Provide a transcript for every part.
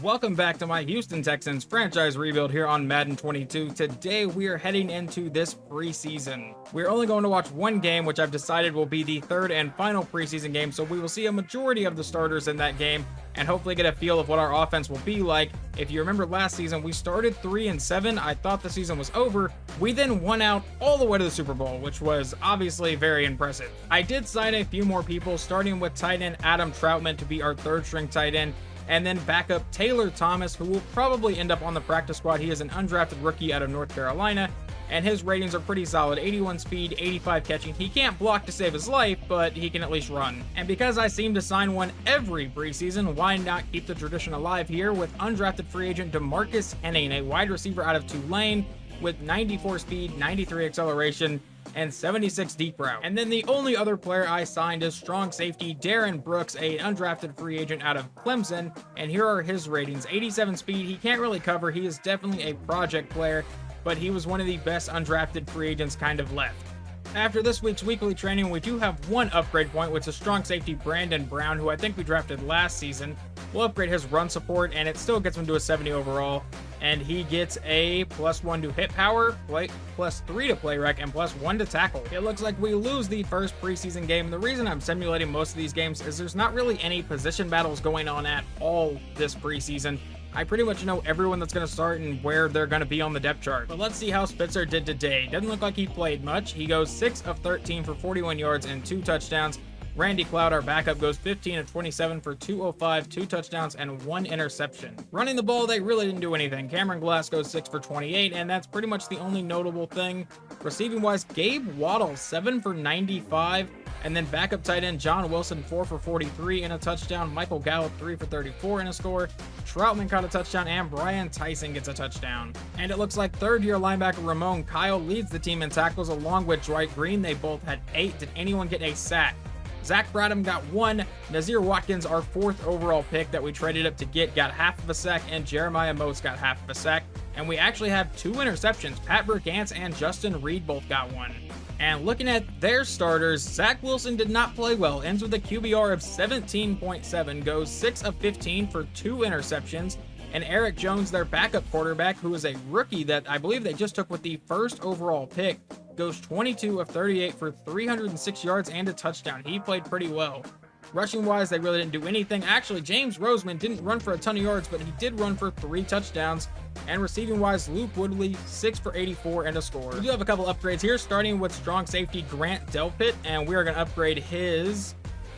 Welcome back to my Houston Texans franchise rebuild here on Madden 22. Today we are heading into this preseason. We're only going to watch one game, which I've decided will be the third and final preseason game, so we will see a majority of the starters in that game and hopefully get a feel of what our offense will be like. If you remember last season, we started 3-7. I thought the season was over. We then won out all the way to the Super Bowl, which was obviously very impressive. I did sign a few more people, starting with tight end Adam Troutman to be our third string tight end, and then backup Taylor Thomas, who will probably end up on the practice squad. He is an undrafted rookie out of North Carolina, and his ratings are pretty solid. 81 speed, 85 catching. He can't block to save his life, but he can at least run. And because I seem to sign one every preseason, why not keep the tradition alive here with undrafted free agent DeMarcus Henning, a wide receiver out of Tulane with 94 speed, 93 acceleration, and 76 deep route. And then the only other player I signed is strong safety Darren Brooks, a undrafted free agent out of Clemson, and here are his ratings. 87 speed, he can't really cover, he is definitely a project player, but he was one of the best undrafted free agents kind of left. After this week's weekly training, we do have one upgrade point, which is strong safety Brandon Brown, who I think we drafted last season. We'll upgrade his run support, and it still gets him to a 70 overall. And he gets a +1 to hit power, +3 to play rec, and +1 to tackle. It looks like we lose the first preseason game. The reason I'm simulating most of these games is there's not really any position battles going on at all this preseason. I pretty much know everyone that's going to start and where they're going to be on the depth chart. But let's see how Spitzer did today. Doesn't look like he played much. He goes 6 of 13 for 41 yards and 2 touchdowns. Randy Cloud, our backup, goes 15 of 27 for 205, 2 touchdowns, and 1 interception. Running the ball, they really didn't do anything. Cameron Glass goes 6 for 28, and that's pretty much the only notable thing. Receiving-wise, Gabe Waddle, 7 for 95, and then backup tight end John Wilson, 4 for 43 and a touchdown. Michael Gallup, 3 for 34 and a score. Troutman caught a touchdown, and Brian Tyson gets a touchdown. And it looks like third-year linebacker Ramon Kyle leads the team in tackles along with Dwight Green. They both had 8. Did anyone get a sack? Zach Bradham got 1. Nazir Watkins, our 4th overall pick that we traded up to get, got half of a sack, and Jeremiah Moats got half of a sack. And we actually have 2 interceptions. Pat Burgance and Justin Reed both got 1. And looking at their starters, Zach Wilson did not play well, ends with a QBR of 17.7, goes 6 of 15 for 2 interceptions. And Eric Jones, their backup quarterback, who is a rookie that I believe they just took with the 1st overall pick, goes 22 of 38 for 306 yards and a touchdown. He played pretty well. Rushing wise, they really didn't do anything. Actually, James Roseman didn't run for a ton of yards, but he did run for 3 touchdowns. And receiving wise, Luke Woodley, 6 for 84 and a score. We do have a couple upgrades here, starting with strong safety Grant Delpit, and we are going to upgrade his...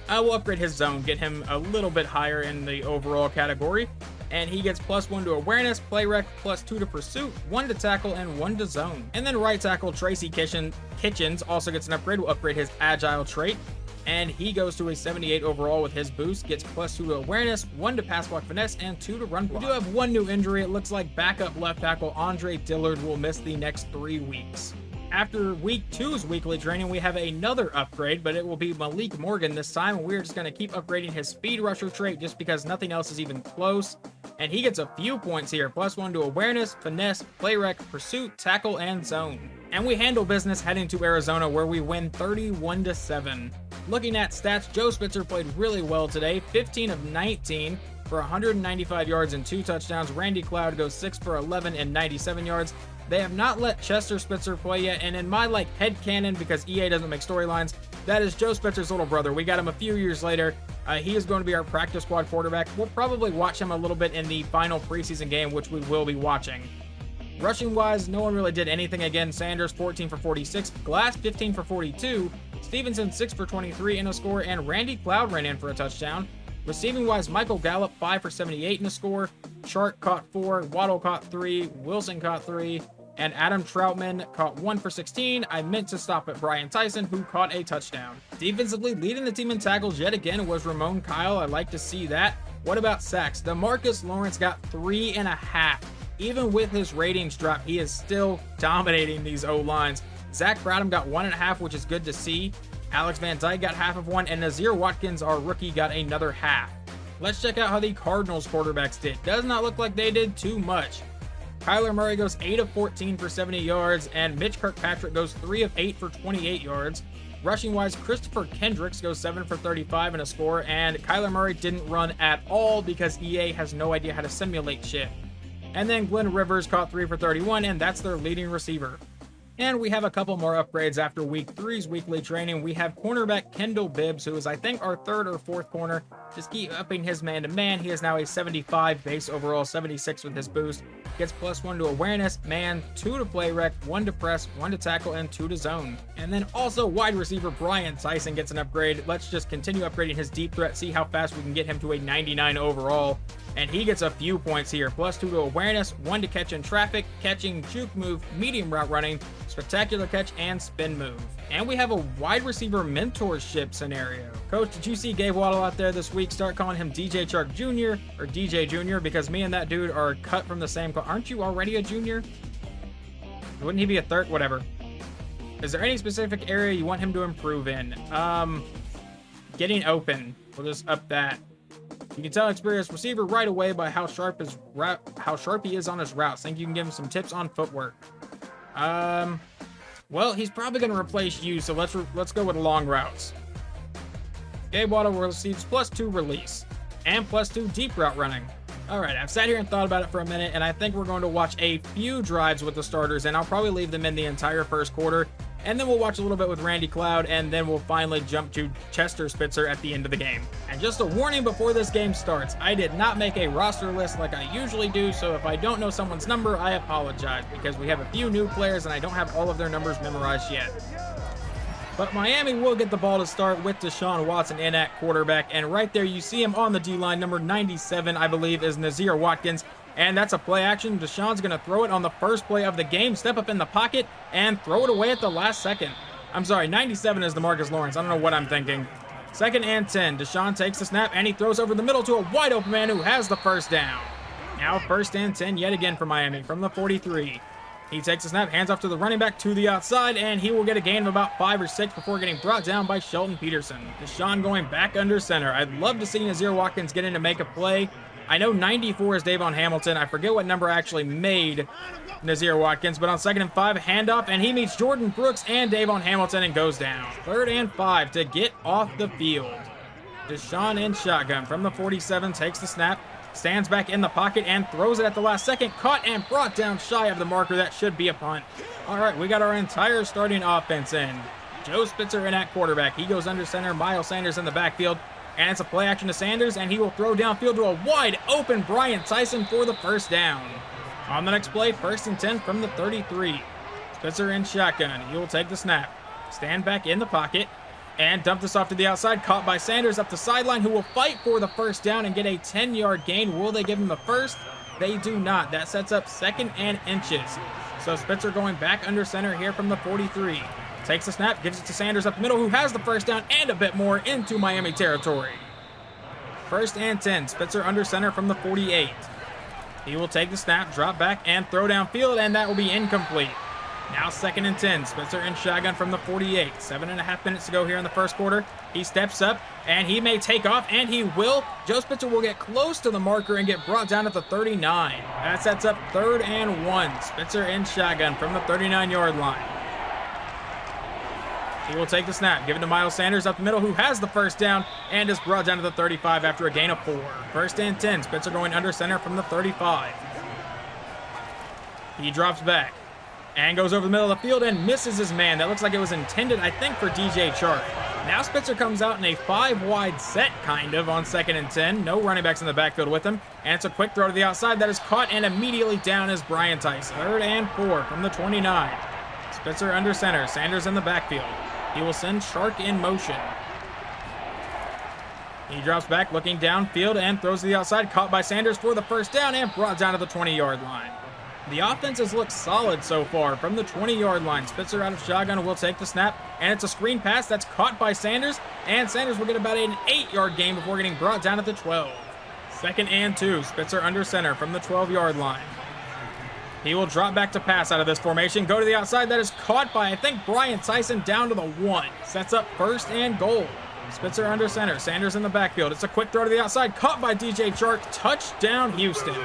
we'll upgrade his zone, get him a little bit higher in the overall category. And he gets +1 to awareness, play rec, +2 to pursuit, 1 to tackle, and 1 to zone. And then right tackle Tracy Kitchens also gets an upgrade. We'll upgrade his agile trait, and he goes to a 78 overall with his boost, gets +2 to awareness, 1 to pass block finesse, and 2 to run block. We do have one new injury. It looks like backup left tackle Andre Dillard will miss the next 3 weeks. After week 2's weekly training, we have another upgrade, but it will be Malik Morgan this time. We're just going to keep upgrading his speed rusher trait just because nothing else is even close. And he gets a few points here, +1 to awareness, finesse, play rec, pursuit, tackle, and zone. And we handle business heading to Arizona, where we win 31-7. Looking at stats, Joe Spitzer played really well today, 15 of 19 for 195 yards and 2 touchdowns. Randy Cloud goes 6 for 11 and 97 yards. They have not let Chester Spitzer play yet, and in my headcanon, because EA doesn't make storylines, that is Joe Spitzer's little brother. We got him a few years later. He is going to be our practice squad quarterback. We'll probably watch him a little bit in the final preseason game, which we will be watching. Rushing wise, no one really did anything again. Sanders 14 for 46, Glass 15 for 42, Stevenson 6 for 23 in a score, and Randy Cloud ran in for a touchdown. Receiving wise, Michael Gallup 5 for 78 in a score, Shark caught 4, Waddle caught 3, Wilson caught 3, and Adam Troutman caught 1 for 16. I meant to stop at Brian Tyson, who caught a touchdown. Defensively, leading the team in tackles yet again was Ramon Kyle. I like to see that. What about sacks? DeMarcus Lawrence got 3.5. Even with his ratings drop, he is still dominating these O-lines. Zach Bradham got 1.5, which is good to see. Alex Van Dyke got half of 1, and Nazir Watkins, our rookie, got another half. Let's check out how the Cardinals quarterbacks did. Does not look like they did too much. Kyler Murray goes 8 of 14 for 70 yards, and Mitch Kirkpatrick goes 3 of 8 for 28 yards. Rushing-wise, Christopher Kendricks goes 7 for 35 and a score, and Kyler Murray didn't run at all because EA has no idea how to simulate shit. And then Glenn Rivers caught 3 for 31, and that's their leading receiver. And we have a couple more upgrades after week 3's weekly training. We have cornerback Kendall Bibbs, who is, I think, our 3rd or 4th corner. Just keep upping his man-to-man. He is now a 75 base overall, 76 with his boost. Gets +1 to awareness, man, 2 to play rec, 1 to press, 1 to tackle, and 2 to zone. And then also wide receiver Brian Tyson gets an upgrade. Let's just continue upgrading his deep threat, see how fast we can get him to a 99 overall. And he gets a few points here, +2 to awareness, 1 to catch in traffic, catching, juke move, medium route running, spectacular catch, and spin move. And we have a wide receiver mentorship scenario. Coach, did you see Gabe Waddle out there this week? Start calling him DJ Chark Jr. or DJ Jr. because me and that dude are cut from the same cloth. Aren't you already a junior? Wouldn't he be a 3rd? Whatever. Is there any specific area you want him to improve in? Getting open. We'll just up that. You can tell an experienced receiver right away by how sharp he is on his routes. Think you can give him some tips on footwork. Well, he's probably going to replace you, so let's go with long routes. Gabe Waddle receives +2 release and +2 deep route running. All right, I've sat here and thought about it for a minute, and I think we're going to watch a few drives with the starters, and I'll probably leave them in the entire first quarter. And then we'll watch a little bit with Randy Cloud, and then we'll finally jump to Chester Spitzer at the end of the game. And just a warning before this game starts, I did not make a roster list like I usually do, so if I don't know someone's number, I apologize, because we have a few new players and I don't have all of their numbers memorized yet. But Miami will get the ball to start with Deshaun Watson in at quarterback, and right there you see him on the D-line, number 97, I believe, is Nazir Watkins. And that's a play action. Deshaun's going to throw it on the first play of the game, step up in the pocket, and throw it away at the last second. I'm sorry, 97 is DeMarcus Lawrence. I don't know what I'm thinking. 2nd and 10. Deshaun takes the snap, and he throws over the middle to a wide open man who has the first down. Now 1st and 10 yet again for Miami from the 43. He takes the snap, hands off to the running back to the outside, and he will get a gain of about 5 or 6 before getting brought down by Shelton Peterson. Deshaun going back under center. I'd love to see Nazir Watkins get in to make a play. I know 94 is Davon Hamilton. I forget what number actually made Nazir Watkins, but on 2nd and 5, handoff, and he meets Jordan Brooks and Davon Hamilton and goes down. 3rd and 5 to get off the field. Deshaun in shotgun from the 47, takes the snap, stands back in the pocket and throws it at the last second, caught and brought down shy of the marker. That should be a punt. All right, we got our entire starting offense in. Joe Spitzer in at quarterback. He goes under center, Miles Sanders in the backfield. And it's a play action to Sanders, and he will throw downfield to a wide open Brian Tyson for the first down. On the next play, 1st and 10 from the 33. Spitzer in shotgun. He will take the snap, stand back in the pocket, and dump this off to the outside. Caught by Sanders up the sideline, who will fight for the first down and get a 10-yard gain. Will they give him a first? They do not. That sets up 2nd and inches. So Spitzer going back under center here from the 43. Takes the snap, gives it to Sanders up the middle, who has the first down and a bit more into Miami territory. 1st and 10, Spitzer under center from the 48. He will take the snap, drop back, and throw downfield, and that will be incomplete. Now 2nd and 10, Spitzer in shotgun from the 48. 7.5 minutes to go here in the first quarter. He steps up, and he may take off, and he will. Joe Spitzer will get close to the marker and get brought down at the 39. That sets up 3rd and 1. Spitzer in shotgun from the 39-yard line. He will take the snap, give it to Miles Sanders up the middle, who has the first down and is brought down to the 35 after a gain of 4. 1st and 10, Spitzer going under center from the 35. He drops back and goes over the middle of the field and misses his man. That looks like it was intended, I think, for DJ Chark. Now Spitzer comes out in a 5-wide set, kind of, on 2nd and 10. No running backs in the backfield with him. And it's a quick throw to the outside that is caught, and immediately down is Brian Tyson. 3rd and 4 from the 29. Spitzer under center, Sanders in the backfield. He will send Chark in motion. He drops back, looking downfield, and throws to the outside. Caught by Sanders for the first down and brought down to the 20-yard line. The offense has looked solid so far from the 20-yard line. Spitzer out of shotgun will take the snap, and it's a screen pass that's caught by Sanders, and Sanders will get about an 8-yard gain before getting brought down at the 12. 2nd and 2, Spitzer under center from the 12-yard line. He will drop back to pass out of this formation. Go to the outside. That is caught by, I think, Brian Tyson down to the 1. Sets up 1st and goal. Spitzer under center. Sanders in the backfield. It's a quick throw to the outside. Caught by DJ Chark. Touchdown, Houston.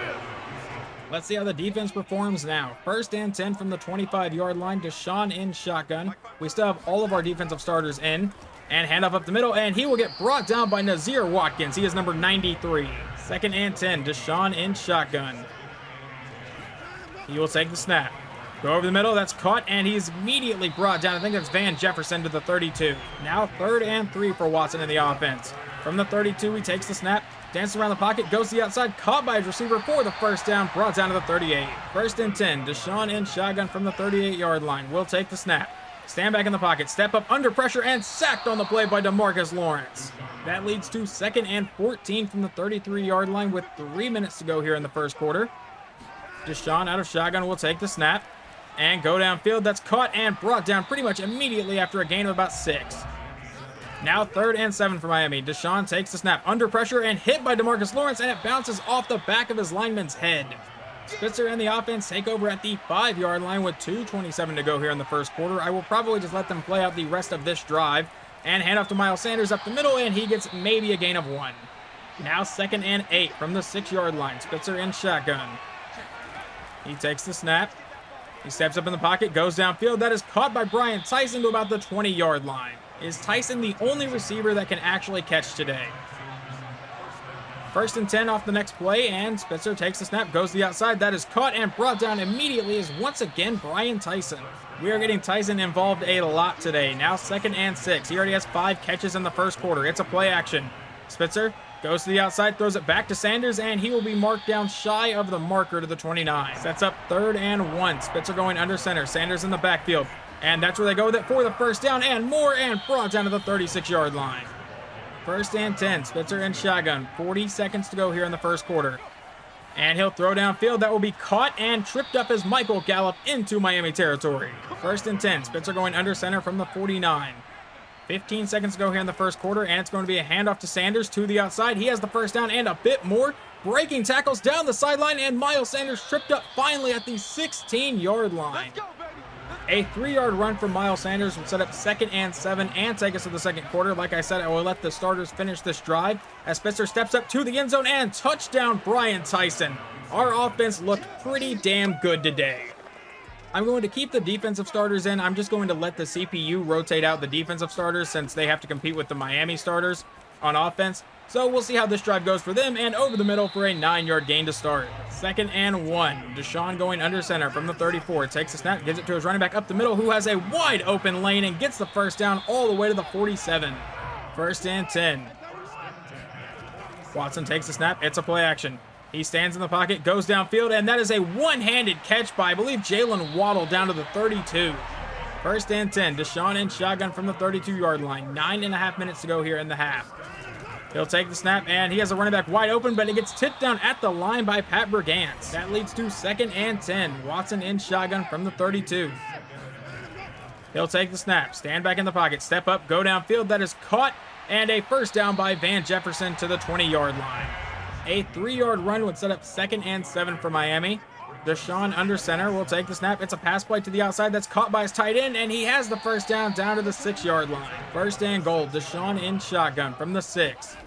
Let's see how the defense performs now. 1st and 10 from the 25-yard line. Deshaun in shotgun. We still have all of our defensive starters in. And handoff up the middle, and he will get brought down by Nazir Watkins. He is number 93. 2nd and 10. Deshaun in shotgun. He will take the snap. Go over the middle. That's caught, and he's immediately brought down. I think that's Van Jefferson to the 32. Now 3rd and 3 for Watson in the offense. From the 32, he takes the snap. Dances around the pocket, goes to the outside, caught by his receiver for the 1st down, brought down to the 38. 1st and 10, Deshaun in shotgun from the 38-yard line. Will take the snap. Stand back in the pocket, step up under pressure, and sacked on the play by DeMarcus Lawrence. That leads to 2nd and 14 from the 33-yard line with 3 minutes to go here in the 1st quarter. Deshaun out of shotgun will take the snap and go downfield. That's caught and brought down pretty much immediately after a gain of about 6. Now 3rd and 7 for Miami. Deshaun takes the snap under pressure and hit by DeMarcus Lawrence, and it bounces off the back of his lineman's head. Spitzer and the offense take over at the 5-yard line with 2:27 to go here in the 1st quarter. I will probably just let them play out the rest of this drive and hand off to Miles Sanders up the middle, and he gets maybe a gain of 1. Now 2nd and 8 from the 6-yard line. Spitzer in shotgun. He takes the snap. He steps up in the pocket, goes downfield. That is caught by Brian Tyson to about the 20-yard line. Is Tyson the only receiver that can actually catch today? 1st and 10 off the next play, and Spitzer takes the snap, goes to the outside. That is caught and brought down immediately is once again Brian Tyson. We are getting Tyson involved a lot today. Now 2nd and 6. He already has 5 catches in the 1st quarter. It's a play action. Spitzer goes to the outside, throws it back to Sanders, and he will be marked down shy of the marker to the 29. Sets up 3rd and 1. Spitzer going under center. Sanders in the backfield. And that's where they go with it for the 1st down and more, and brought down to the 36-yard line. 1st and 10. Spitzer in shotgun. 40 seconds to go here in the 1st quarter. And he'll throw downfield. That will be caught and tripped up as Michael Gallup into Miami territory. 1st and 10. Spitzer going under center from the 49. 15 seconds to go here in the 1st quarter, and it's going to be a handoff to Sanders to the outside. He has the 1st down and a bit more. Breaking tackles down the sideline, and Miles Sanders tripped up finally at the 16-yard line. A 3-yard run from Miles Sanders will set up 2nd and 7 and take us to the 2nd quarter. Like I said, I will let the starters finish this drive as Spitzer steps up to the end zone and touchdown Brian Tyson. Our offense looked pretty damn good today. I'm going to keep the defensive starters in. I'm just going to let the CPU rotate out the defensive starters since they have to compete with the Miami starters on offense. So we'll see how this drive goes for them, and over the middle for a 9-yard gain to start. 2nd and 1. Deshaun going under center from the 34. Takes the snap, gives it to his running back up the middle, who has a wide open lane and gets the 1st down all the way to the 47. 1st and 10. Watson takes the snap. It's a play action. He stands in the pocket, goes downfield, and that is a one-handed catch by, I believe, Jalen Waddle down to the 32. 1st and 10. Deshaun in shotgun from the 32-yard line. 9.5 minutes to go here in the half. He'll take the snap, and he has a running back wide open, but it gets tipped down at the line by Pat Brigance. That leads to 2nd and 10. Watson in shotgun from the 32. He'll take the snap, stand back in the pocket, step up, go downfield. That is caught, and a 1st down by Van Jefferson to the 20-yard line. A 3-yard run would set up 2nd and 7 for Miami. Deshaun under center will take the snap. It's a pass play to the outside that's caught by his tight end, and he has the 1st down to the 6-yard line. 1st and goal. Deshaun in shotgun from the 6.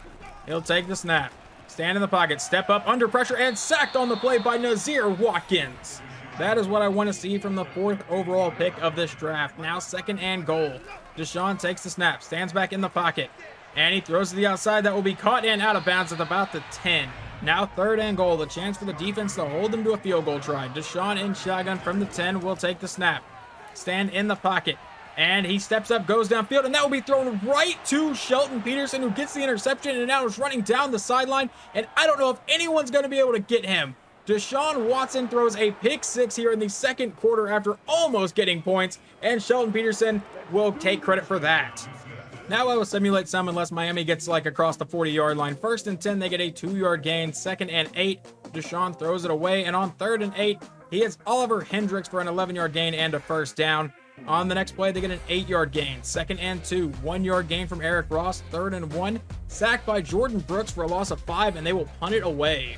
He'll take the snap. Stand in the pocket, step up under pressure, and sacked on the play by Nazir Watkins. That is what I want to see from the 4th overall pick of this draft. Now 2nd and goal. Deshaun takes the snap, stands back in the pocket, and he throws to the outside. That will be caught and out of bounds at about the 10. Now 3rd and goal, the chance for the defense to hold them to a field goal try. Deshaun in shotgun from the 10 will take the snap. Stand in the pocket, and he steps up, goes downfield, and that will be thrown right to Shelton Peterson, who gets the interception and now is running down the sideline, and I don't know if anyone's going to be able to get him. Deshaun Watson throws a pick 6 here in the 2nd quarter after almost getting points, and Shelton Peterson will take credit for that. Now I will simulate some unless Miami gets like across the 40-yard line. 1st and 10, they get a 2-yard gain. 2nd and 8, Deshaun throws it away. And on 3rd and 8, he hits Oliver Hendricks for an 11-yard gain and a 1st down. On the next play, they get an 8-yard gain. 2nd and 2, 1-yard gain from Eric Ross. 3rd and 1, sacked by Jordan Brooks for a loss of 5, and they will punt it away.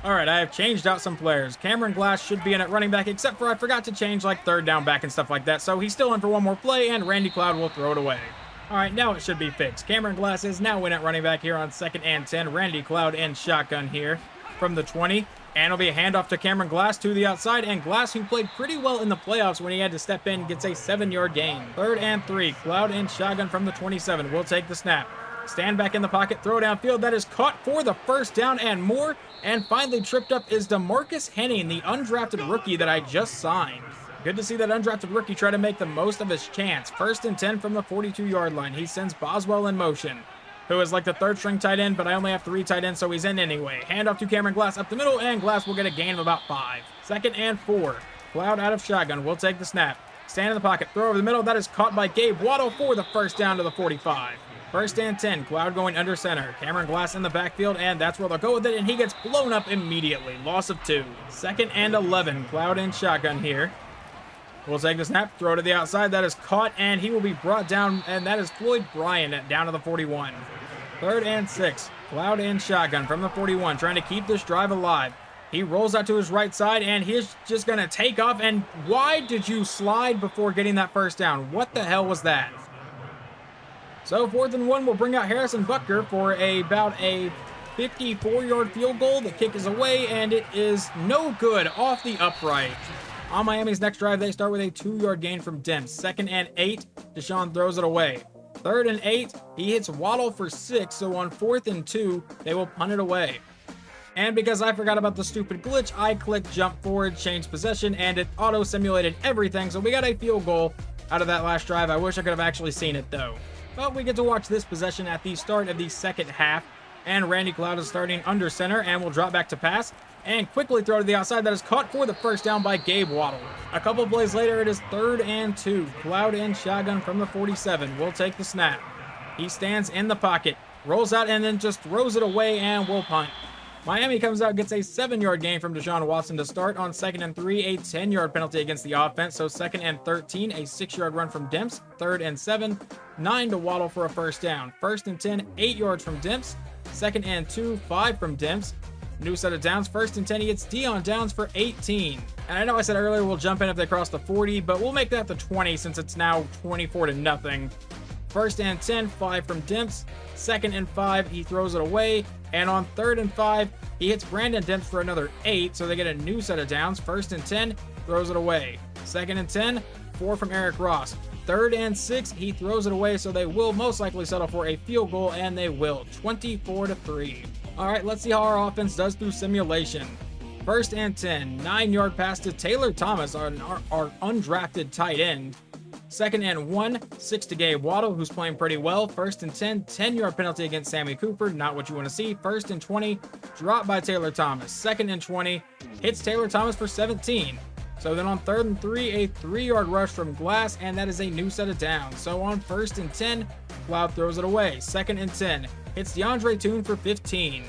All right, I have changed out some players. Cameron Glass should be in at running back, except for I forgot to change like 3rd down back and stuff like that. So he's still in for one more play, and Randy Cloud will throw it away. All right, now it should be fixed. Cameron Glass is now in at running back here on 2nd and 10. Randy Cloud in shotgun here from the 20. And it'll be a handoff to Cameron Glass to the outside, and Glass, who played pretty well in the playoffs when he had to step in, gets a 7-yard gain. 3rd and 3, Cloud in shotgun from the 27. Will take the snap. Stand back in the pocket, throw downfield. That is caught for the first down and more. And finally tripped up is DeMarcus Henning, the undrafted rookie that I just signed. Good to see that undrafted rookie try to make the most of his chance. 1st and 10 from the 42-yard line. He sends Boswell in motion, who is like the 3rd string tight end, but I only have 3 tight ends, so he's in anyway. Handoff to Cameron Glass up the middle, and Glass will get a gain of about 5. 2nd and 4. Cloud out of shotgun. Will take the snap. Stand in the pocket. Throw over the middle. That is caught by Gabe Waddle for the first down to the 45. 1st and 10. Cloud going under center. Cameron Glass in the backfield, and that's where they'll go with it, and he gets blown up immediately. Loss of 2. 2nd and 11. Cloud in shotgun here. We'll take the snap, throw to the outside. That is caught, and he will be brought down, and that is Floyd Bryan down to the 41. 3rd and 6. Cloud in shotgun from the 41, trying to keep this drive alive. He rolls out to his right side, and he's just going to take off. And why did you slide before getting that first down? What the hell was that? So 4th and 1 will bring out Harrison Butker for about a 54-yard field goal. The kick is away, and it is no good off the upright. On Miami's next drive, they start with a 2-yard gain from Demps. 2nd and 8, Deshaun throws it away. 3rd and 8, he hits Waddle for 6, so on 4th and 2, they will punt it away. And because I forgot about the stupid glitch, I clicked jump forward, change possession, and it auto-simulated everything, so we got a field goal out of that last drive. I wish I could have actually seen it, though. But we get to watch this possession at the start of the second half, and Randy Cloud is starting under center and will drop back to pass and quickly throw to the outside. That is caught for the first down by Gabe Waddle. A couple plays later, it is 3rd and 2. Cloud in shotgun from the 47. Will take the snap. He stands in the pocket, rolls out, and then just throws it away and will punt. Miami comes out, gets a 7-yard gain from Deshaun Watson to start. On 2nd and 3, a 10-yard penalty against the offense. So 2nd and 13, a 6-yard run from Demps. 3rd and 7, 9 to Waddle for a first down. 1st and 10, 8 yards from Demps. 2nd and 2, 5 from Demps. New set of downs. 1st and 10, he gets Dion Downs for 18. And I know I said earlier we'll jump in if they cross the 40, but we'll make that the 20 since it's now 24-0. 1st and 10, 5 from Demps. 2nd and 5, he throws it away. And on 3rd and 5, he hits Brandon Demps for another 8, so they get a new set of downs. 1st and 10, throws it away. 2nd and 10, 4 from Eric Ross. 3rd and 6, he throws it away, so they will most likely settle for a field goal, and they will. 24-3. All right, let's see how our offense does through simulation. 1st and 10, 9-yard pass to Taylor Thomas, our undrafted tight end. 2nd and 1, 6 to Gabe Waddle, who's playing pretty well. 1st and 10, 10-yard penalty against Sammy Cooper, not what you want to see. 1st and 20, drop by Taylor Thomas. 2nd and 20, hits Taylor Thomas for 17. So then on 3rd and 3, a 3-yard rush from Glass, and that is a new set of downs. So on 1st and 10, Cloud throws it away. 2nd and 10, hits DeAndre Toon for 15.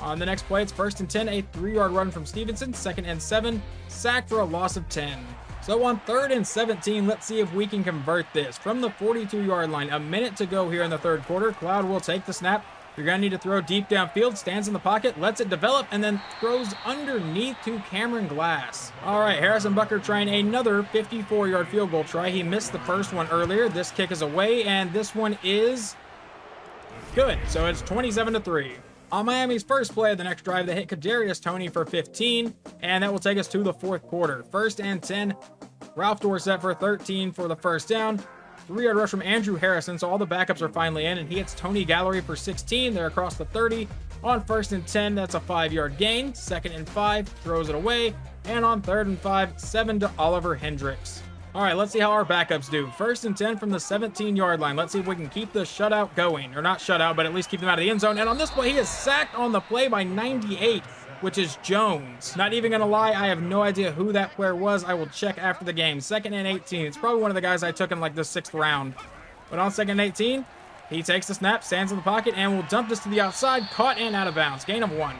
On the next play, it's 1st and 10, a 3-yard run from Stevenson. 2nd and 7, sack for a loss of 10. So on 3rd and 17, let's see if we can convert this. From the 42-yard line, a minute to go here in the 3rd quarter. Cloud will take the snap. You're going to need to throw deep downfield, stands in the pocket, lets it develop, and then throws underneath to Cameron Glass. All right, Harrison Butker trying another 54-yard field goal try. He missed the first one earlier. This kick is away, and this one is good. So it's 27-3. On Miami's first play of the next drive, they hit Kadarius Toney for 15, and that will take us to the 4th quarter. 1st and 10, Ralph Dorsett for 13 for the first down. 3-yard rush from Andrew Harrison, so all the backups are finally in, and he hits Tony Gallery for 16. They're across the 30. On 1st and 10, that's a 5-yard gain. 2nd and 5, throws it away. And on 3rd and 5, 7 to Oliver Hendricks. All right, let's see how our backups do. 1st and 10 from the 17-yard line. Let's see if we can keep the shutout going. Or not shutout, but at least keep them out of the end zone. And on this play, he is sacked on the play by 98, which is Jones. Not even going to lie, I have no idea who that player was. I will check after the game. 2nd and 18. It's probably one of the guys I took in like the 6th round. But on 2nd and 18, he takes the snap, stands in the pocket, and will dump this to the outside. Caught and out of bounds. Gain of 1.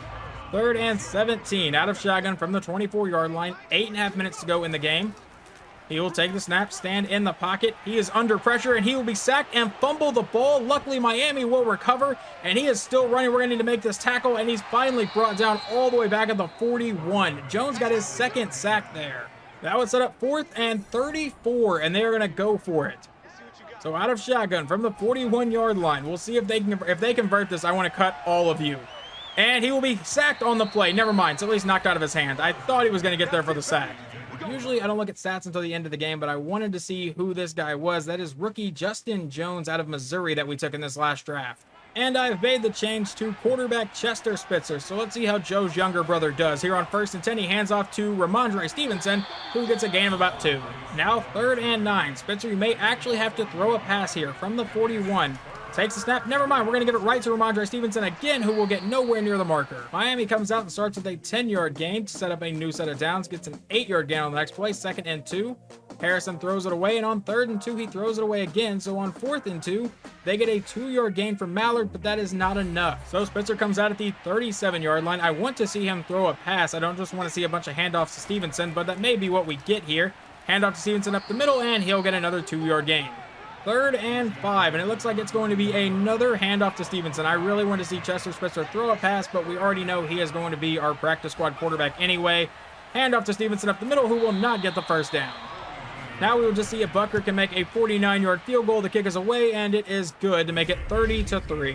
3rd and 17. Out of shotgun from the 24-yard line. 8.5 minutes to go in the game. He will take the snap, stand in the pocket. He is under pressure, and he will be sacked and fumble the ball. Luckily, Miami will recover, and he is still running. We're going to need to make this tackle, and he's finally brought down all the way back at the 41. Jones got his 2nd sack there. That would set up 4th and 34, and they are going to go for it. So out of shotgun from the 41-yard line. We'll see if they convert this. I want to cut all of you. And he will be sacked on the play. Never mind. It's at least knocked out of his hand. I thought he was going to get there for the sack. Usually I don't look at stats until the end of the game, but I wanted to see who this guy was. That is rookie Justin Jones out of Missouri that we took in this last draft. And I've made the change to quarterback Chester Spitzer. So let's see how Joe's younger brother does. Here on 1st and 10, he hands off to Ramondre Stevenson, who gets a gain of about 2. Now 3rd and 9. Spitzer, you may actually have to throw a pass here from the 41. Takes the snap. Never mind. We're going to give it right to Ramondre Stevenson again, who will get nowhere near the marker. Miami comes out and starts with a 10-yard gain to set up a new set of downs. Gets an 8-yard gain on the next play. 2nd and 2. Harrison throws it away, and on 3rd and 2, he throws it away again. So on 4th and 2, they get a 2-yard gain from Mallard, but that is not enough. So Spitzer comes out at the 37-yard line. I want to see him throw a pass. I don't just want to see a bunch of handoffs to Stevenson, but that may be what we get here. Handoff to Stevenson up the middle, and he'll get another 2-yard gain. 3rd and 5, and it looks like it's going to be another handoff to Stevenson. I really want to see Chester Spitzer throw a pass, but we already know he is going to be our practice squad quarterback anyway. Handoff to Stevenson up the middle, who will not get the first down. Now we will just see if Bucker can make a 49-yard field goal. The kick is away, and it is good to make it 30-3.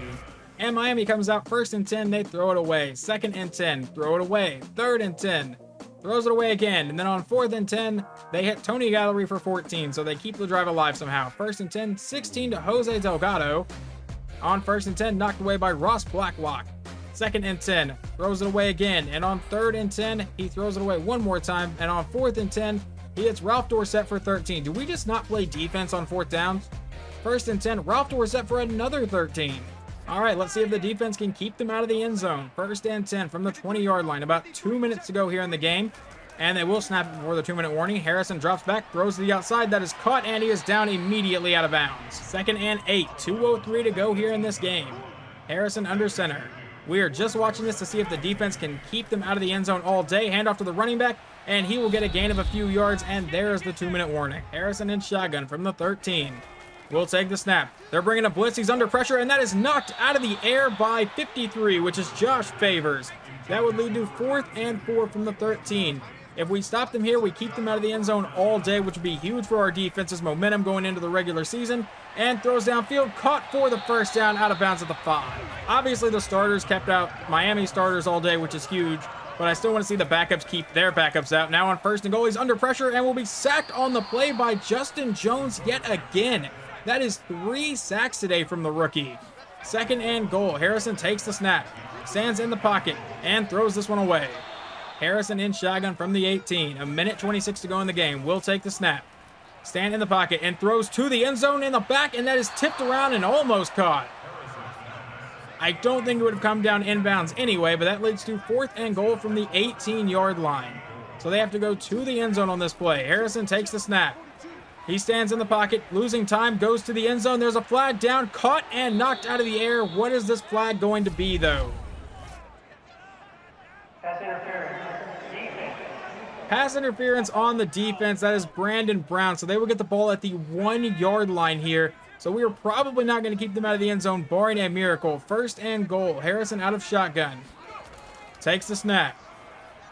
And Miami comes out 1st and 10. They throw it away. 2nd and 10. Throw it away. 3rd and 10. Throws it away again. And then on 4th and 10, they hit Tony Gallery for 14. So they keep the drive alive somehow. 1st and 10, 16 to Jose Delgado. On 1st and 10, knocked away by Ross Blacklock. 2nd and 10, throws it away again. And on 3rd and 10, he throws it away one more time. And on 4th and 10, he hits Ralph Dorsett for 13. Do we just not play defense on 4th downs? 1st and 10, Ralph Dorsett for another 13. All right, let's see if the defense can keep them out of the end zone. 1st and 10 from the 20-yard line. About 2 minutes to go here in the game. And they will snap it before the 2-minute warning. Harrison drops back, throws to the outside. That is caught, and he is down immediately out of bounds. 2nd and 8. 2:03 to go here in this game. Harrison under center. We are just watching this to see if the defense can keep them out of the end zone all day. Handoff to the running back, and he will get a gain of a few yards, and there's the 2-minute warning. Harrison in shotgun from the 13. Will take the snap. They're bringing a blitz. He's under pressure, and that is knocked out of the air by 53, which is Josh Favors. That would lead to 4th and 4 from the 13. If we stop them here, we keep them out of the end zone all day, which would be huge for our defense's momentum going into the regular season. And throws downfield, caught for the first down, out of bounds at the 5. Obviously, the starters kept out Miami starters all day, which is huge. But I still want to see the backups keep their backups out. Now on 1st and goal, he's under pressure and will be sacked on the play by Justin Jones yet again. That is 3 sacks today from the rookie. 2nd and goal. Harrison takes the snap, stands in the pocket, and throws this one away. Harrison in shotgun from the 18. 1:26 to go in the game. Will take the snap, stand in the pocket, and throws to the end zone in the back, and that is tipped around and almost caught. I don't think it would have come down inbounds anyway, but that leads to 4th and goal from the 18-yard line. So they have to go to the end zone on this play. Harrison takes the snap. He stands in the pocket, losing time, goes to the end zone. There's a flag down, caught and knocked out of the air. What is this flag going to be, though? Pass interference. Pass interference on the defense. That is Brandon Brown. So they will get the ball at the 1-yard line here. So we are probably not going to keep them out of the end zone, barring a miracle. 1st and goal. Harrison out of shotgun. Takes the snap.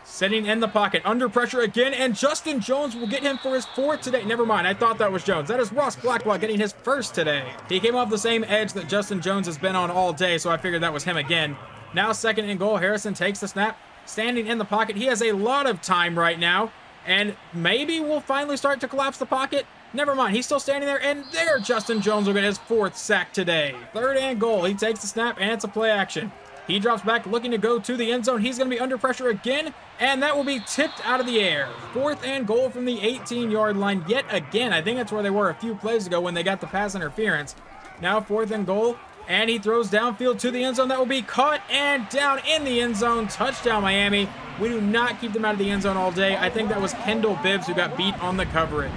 Sitting in the pocket, under pressure again, and Justin Jones will get him for his 4th today. Never mind, I thought that was Jones. That is Ross Blacklock getting his 1st today. He came off the same edge that Justin Jones has been on all day, so I figured that was him again. Now 2nd and goal. Harrison takes the snap, standing in the pocket. He has a lot of time right now, and maybe we'll finally start to collapse the pocket. Never mind, he's still standing there, and there Justin Jones will get his 4th sack today. 3rd and goal. He takes the snap, and it's a play action. He drops back, looking to go to the end zone. He's going to be under pressure again, and that will be tipped out of the air. 4th and goal from the 18-yard line yet again. I think that's where they were a few plays ago when they got the pass interference. Now 4th and goal, and he throws downfield to the end zone. That will be caught and down in the end zone. Touchdown, Miami. We do not keep them out of the end zone all day. I think that was Kendall Bibbs who got beat on the coverage.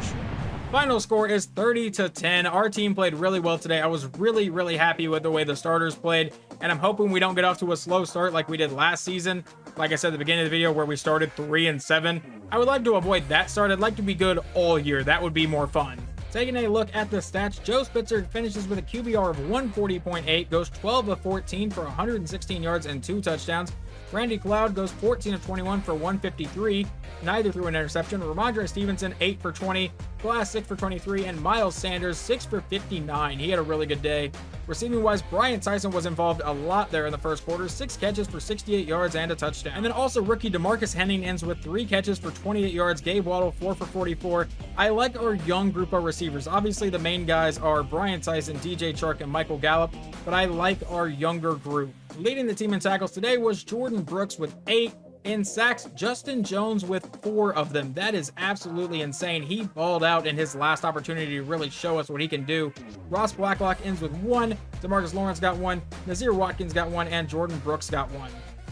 Final score is 30-10. Our team played really well today. I was really happy with the way the starters played, and I'm hoping we don't get off to a slow start like we did last season. Like I said at the beginning of the video where we started 3-7. I would like to avoid that start. I'd like to be good all year. That would be more fun. Taking a look at the stats, Joe Spitzer finishes with a QBR of 140.8, goes 12 of 14 for 116 yards and 2 touchdowns. Randy Cloud goes 14 of 21 for 153. Neither threw an interception. Ramondre Stevenson, 8 for 20. Glass, 6 for 23. And Miles Sanders, 6 for 59. He had a really good day. Receiving-wise, Brian Tyson was involved a lot there in the first quarter. 6 catches for 68 yards and a touchdown. And then also rookie DeMarcus Henning ends with 3 catches for 28 yards. Gabe Waddle, 4 for 44. I like our young group of receivers. Obviously, the main guys are Brian Tyson, DJ Chark, and Michael Gallup, but I like our younger group. Leading the team in tackles today was Jordan Brooks with 8. In sacks, Justin Jones with 4 of them. That is absolutely insane. He balled out in his last opportunity to really show us what he can do. Ross Blacklock ends with 1. DeMarcus Lawrence got 1. Nazir Watkins got 1. And Jordan Brooks got 1.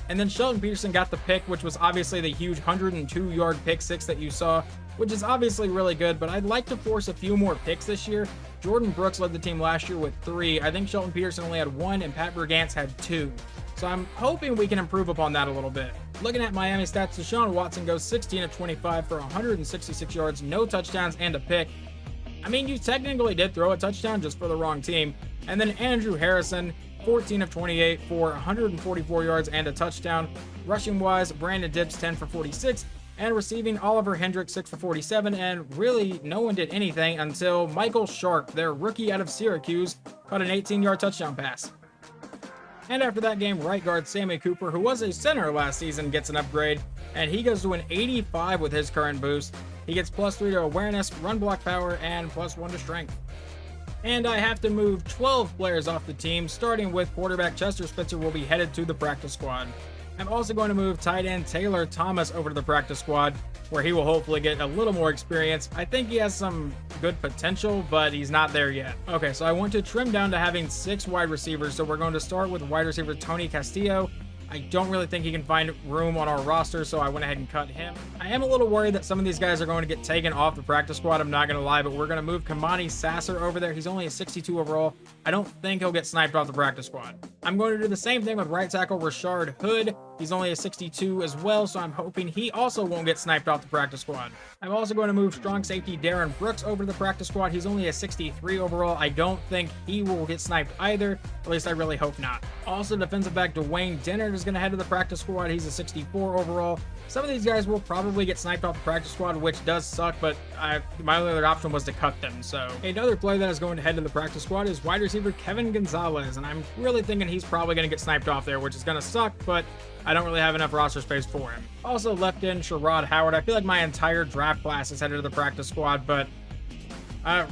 And then Sheldon Peterson got the pick, which was obviously the huge 102-yard pick 6 that you saw, which is obviously really good, but I'd like to force a few more picks this year. Jordan Brooks led the team last year with 3. I think Sheldon Peterson only had 1, and Pat Brigance had 2. So I'm hoping we can improve upon that a little bit. Looking at Miami stats, Deshaun Watson goes 16 of 25 for 166 yards, no touchdowns, and a pick. I mean, you technically did throw a touchdown just for the wrong team. And then Andrew Harrison, 14 of 28 for 144 yards and a touchdown. Rushing-wise, Brandon Dibbs, 10 for 46. And receiving, Oliver Hendricks, 6 for 47. And really, no one did anything until Michael Sharp, their rookie out of Syracuse, caught an 18-yard touchdown pass. And after that game, right guard Sammy Cooper, who was a center last season, gets an upgrade, and he goes to an 85 with his current boost. He gets +3 to awareness, run block power, and +1 to strength. And I have to move 12 players off the team, starting with quarterback Chester Spitzer will be headed to the practice squad. I'm also going to move tight end Taylor Thomas over to the practice squad, where he will hopefully get a little more experience. I think he has some good potential, but he's not there yet. Okay, so I want to trim down to having 6 wide receivers, so we're going to start with wide receiver Tony Castillo. I don't really think he can find room on our roster, so I went ahead and cut him. I am a little worried that some of these guys are going to get taken off the practice squad, I'm not going to lie, but we're going to move Kamani Sasser over there. He's only a 62 overall. I don't think he'll get sniped off the practice squad. I'm going to do the same thing with right tackle Rashard Hood. He's only a 62 as well, so I'm hoping he also won't get sniped off the practice squad. I'm also going to move strong safety Darren Brooks over to the practice squad. He's only a 63 overall. I don't think he will get sniped either. At least I really hope not. Also, defensive back Dwayne Dennard is going to head to the practice squad. He's a 64 overall. Some of these guys will probably get sniped off the practice squad, which does suck, but my only other option was to cut them. So another player that is going to head to the practice squad is wide receiver Kevin Gonzalez, and I'm really thinking he's probably going to get sniped off there, which is going to suck, but I don't really have enough roster space for him. Also left in Sherrod Howard. I feel like my entire draft class is headed to the practice squad, but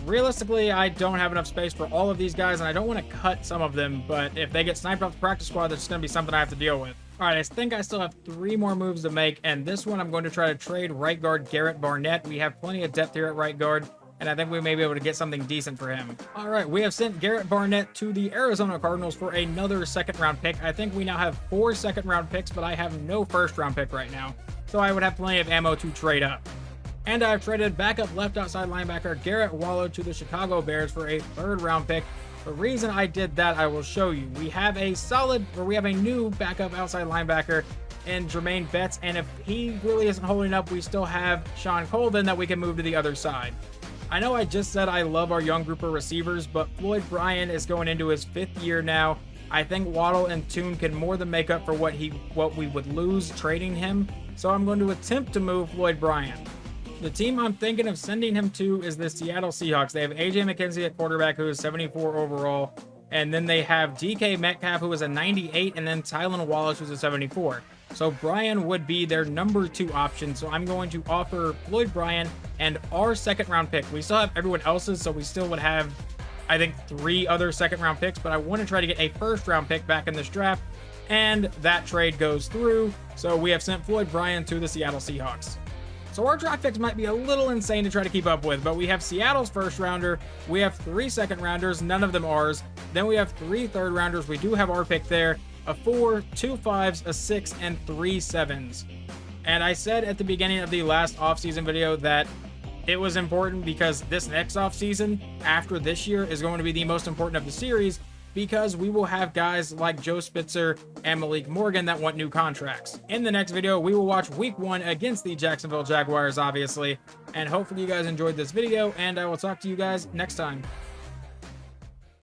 realistically, I don't have enough space for all of these guys, and I don't want to cut some of them, but if they get sniped off the practice squad, that's going to be something I have to deal with. All right, I think I still have 3 more moves to make, and this one I'm going to try to trade right guard Garrett Barnett. We have plenty of depth here at right guard, and I think we may be able to get something decent for him. All right, we have sent Garrett Barnett to the Arizona Cardinals for another 2nd-round pick. I think we now have 4 2nd-round picks, but I have no 1st-round pick right now, so I would have plenty of ammo to trade up. And I've traded backup left outside linebacker Garrett Wallow to the Chicago Bears for a 3rd-round pick. The reason I did that, I will show you. We have a new backup outside linebacker in Jermaine Betts, and if he really isn't holding up, we still have Sean Colvin that we can move to the other side. I know I just said I love our young group of receivers, but Floyd Bryan is going into his 5th year now. I think Waddle and Tune can more than make up for what we would lose trading him, so I'm going to attempt to move Floyd Bryan. The team I'm thinking of sending him to is the Seattle Seahawks. They have AJ McKenzie at quarterback, who is 74 overall. And then they have DK Metcalf, who is a 98, and then Tylan Wallace, who's a 74. So Bryan would be their number 2 option. So I'm going to offer Floyd Bryan and our 2nd-round pick. We still have everyone else's, so we still would have, I think, 3 other 2nd-round picks. But I want to try to get a 1st-round pick back in this draft. And that trade goes through. So we have sent Floyd Bryan to the Seattle Seahawks. So our draft picks might be a little insane to try to keep up with, but we have Seattle's 1st-rounder, we have 3 2nd-rounders, none of them ours, then we have 3 3rd-rounders, we do have our pick there, a 4, 2 5s, a 6, and 3 7s. And I said at the beginning of the last offseason video that it was important because this next offseason, after this year, is going to be the most important of the series, because we will have guys like Joe Spitzer and Malik Morgan that want new contracts. In the next video, we will watch week 1 against the Jacksonville Jaguars, obviously, and hopefully you guys enjoyed this video, and I will talk to you guys next time.